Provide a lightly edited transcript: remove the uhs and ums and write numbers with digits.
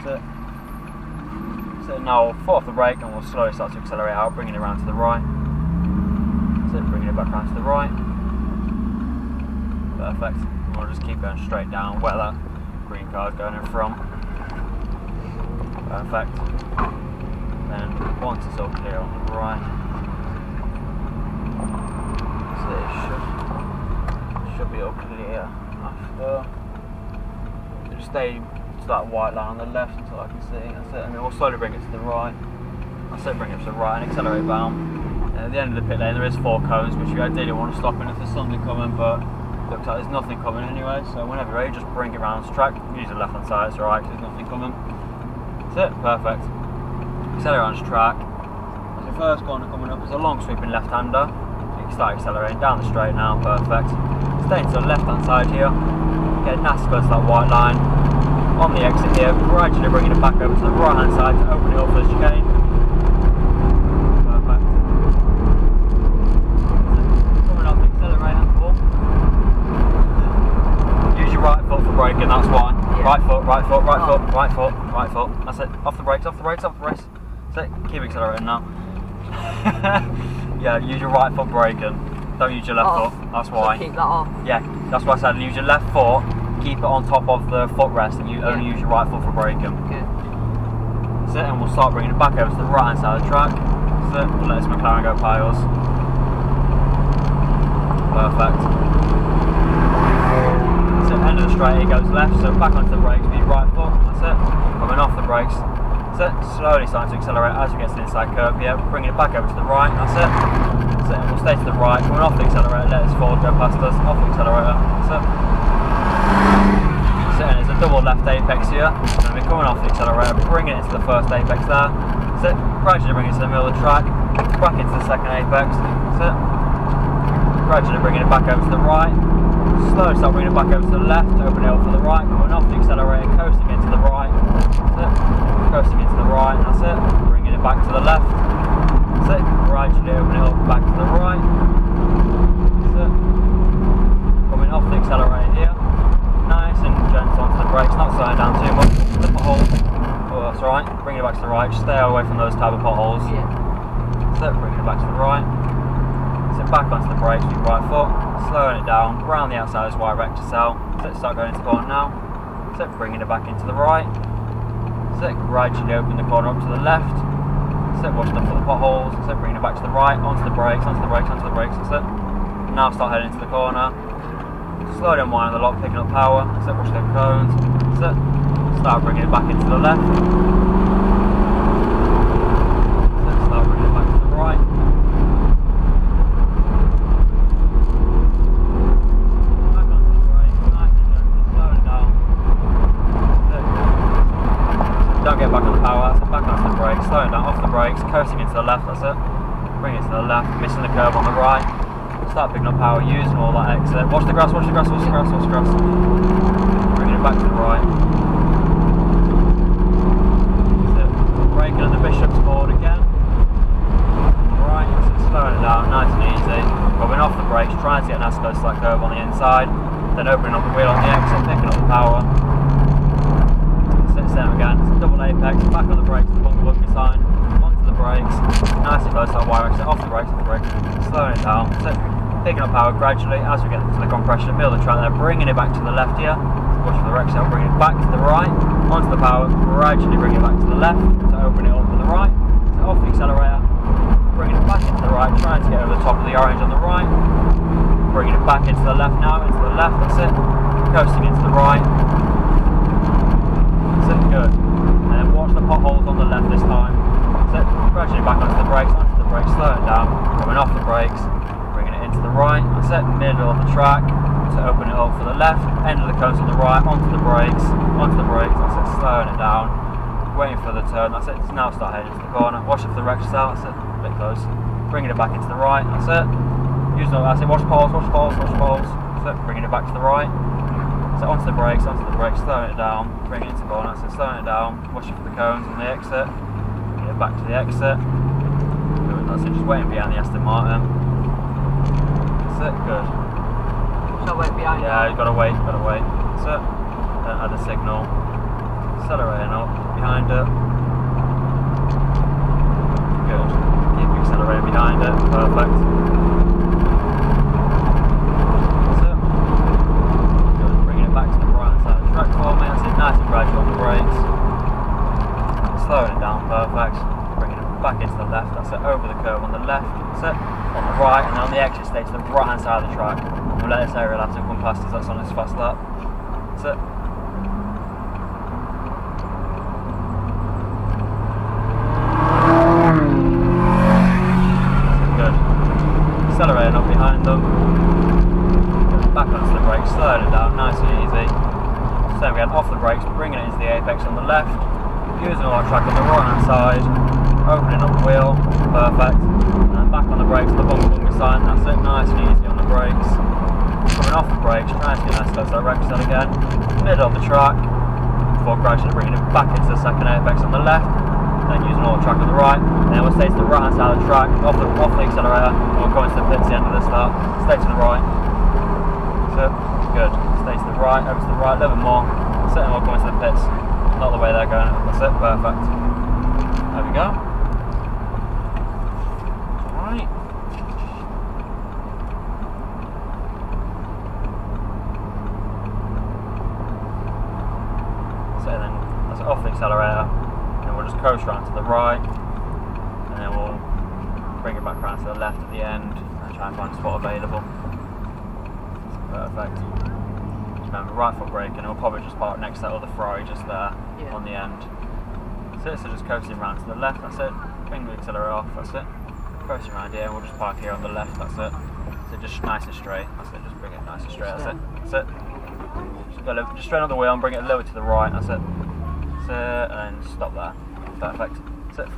That's it. So now we'll foot off the brake and we'll slowly start to accelerate out, bringing it around to the right. That's it, bringing it back around to the right. Perfect. And we'll just keep going straight down where that green car is going in front. Perfect. Then once it's all clear on the right, so it should be all clear after. Just stay to that white line on the left until I can see. That's it. And then we'll slowly bring it to the right. That's it. Bring it to the right and accelerate down. And at the end of the pit lane, there is 4 cones, which we ideally want to stop in if there's something coming, but looks like there's nothing coming anyway. So whenever you're ready, just bring it round to track. Use the left hand side. It's alright because there's nothing coming. That's it. Perfect. Accelerate on track. As the first corner coming up is a long sweeping left hander. So you can start accelerating down the straight now. Perfect. Stay to the left hand side here. Get nice close to that white line. On the exit here, gradually bringing it back over to the right hand side to open it up for the chicane. Perfect. Coming off the accelerator. Use your right foot for braking, that's why. Yeah. Right foot, right foot, right foot, right foot, right foot. That's it. Off the brakes, off the brakes, off the brakes. That's it. Keep accelerating now. Yeah, use your right foot braking. Don't use your left foot, that's why. So keep that off. Yeah, that's why I said use your left foot, keep it on top of the footrest, and you only use your right foot for braking. Good. That's it, and we'll start bringing it back over to the right hand side of the track. That's it, we'll let this McLaren go piles. Perfect. That's it, end of the straight, it goes left, so back onto the brakes, use right foot, that's it. Coming off the brakes. That's it, slowly starting to accelerate as we get to the inside curve here, bringing it back over to the right, that's it. That's it, and we'll stay to the right, coming off the accelerator, let this forward go past us, off the accelerator, that's it. That's it, and it's a double left apex here, and we're coming off the accelerator, bringing it into the first apex there, that's it, gradually bring it to the middle of the track, back into the second apex, that's it. Gradually bringing it back over to the right, slowly start bringing it back over to the left, open it up for the right, coming off the accelerator, coasting into the right, that's it. Coasting into the right, that's it. Bringing it back to the left, that's it. Gradually open it up back to the right, that's it. Coming off the accelerator here, nice and gentle onto the brakes, not slowing down too much. The potholes, oh that's right. Bring it back to the right, just stay away from those type of potholes. Yeah. That's it. Bringing it back to the right. So back onto the brakes with your right foot, slowing it down, around the outside is wide rector cell. So start going into the corner now. So bringing it back into the right. So gradually open the corner up to the left. So watch the potholes. So bringing it back to the right, onto the brakes, onto the brakes, onto the brakes. That's it. Now start heading into the corner. Slow down one on the lock, picking up power. So watch the cones. That's it. Start bringing it back into the left. So start bringing it back to the right. Don't get back on the power, so back onto the brakes, slowing down off the brakes, coasting into the left, that's it. Bring it to the left, missing the curve on the right. Start picking up power, using all that exit. Watch the grass, watch the grass, watch the grass, watch the grass. Bringing it back to the right. That's it. Braking on the Bishop's board again. Right, so slowing it down, nice and easy. Coming off the brakes, trying to get nice close to that curve on the inside. Then opening up the wheel on the exit, picking up the power. Same again, it's a double apex, back on the brakes, the bunga bunga sign, onto the brakes, nice and close to that wire exit, off the brakes, slowing it down, so picking up power gradually as we get to the compression, middle of the track there, bringing it back to the left here, watch for the wreck cell, bringing it back to the right, onto the power, gradually bringing it back to the left, to open it up to the right, so off the accelerator, bringing it back into the right, trying to get over the top of the orange on the right, bringing it back into the left now, into the left, that's it, coasting into the right. That's it, good. And then watch the potholes on the left this time. That's it, gradually back onto the brakes, slowing down, coming off the brakes, bringing it into the right, that's it, middle of the track, so open it up for the left, end of the cones on the right, onto the brakes, that's it, slowing it down, waiting for the turn, that's it, now start heading into the corner, watch it for the wreck cell, that's it, a bit close, bringing it back into the right, that's it, using all, that's it, watch the poles, that's it, bringing it back to the right. So onto the brakes, slowing it down, bringing it into the corner, so slowing it down, watching for the cones on the exit, get it back to the exit, good, that's it, just waiting behind the Aston Martin, that's it, good. So wait behind Yeah, you've got to wait, that's it, don't add a signal, Accelerating up behind it. Good. Keep accelerating behind it. Perfect. That's it. Good. Bringing it back to the right hand side of the track for me. That's it. Nice and gradual on the brakes. Slowing it down. Perfect. Bringing it back into the left. That's it. Over the curve on the left. That's it. On the right, and then on the exit, stay to the right hand side of the track. We'll let this area lapse and come past us. That's on its fast lap. That's it. Good. Accelerating up behind them. Back onto the brakes, slowing it down, nice and easy. So again, off the brakes, bringing it into the apex on the left. Using our track on the right hand side. Opening up the wheel. Perfect. And back on the brakes, the bunga sign. That's it, nice and easy on the brakes. Coming off the brakes, trying to get nice slow, so right side again. Middle of the track. Before gradually bringing it back into the second apex on the left. Then using all the track on the right. And then we'll stay to the right hand side of the track, off the accelerator. And we'll go into the pits at the end of this lap. Stay to the right. So, good. Stay to the right, over to the right, a little bit more. That's it, and we'll go into the pits. Not the way they're going. That's it, perfect. There we go. Alright. So then, that's off the accelerator. And we'll just coast round to the right. And then we'll bring it back round to the left at the end. And try and find a spot available. Perfect. Remember, right foot brake, and it'll probably just park next to that other fry just there on the end. So just coasting round to the left, that's it. Bring the accelerator off, that's it. Coasting around here, and we'll just park here on the left, that's it. So just nice and straight, that's it. Just bring it nice and straight, that's it. That's it. Just straight on the wheel and bring it a little to the right, that's it. That's it, and then stop there. Perfect. That's it.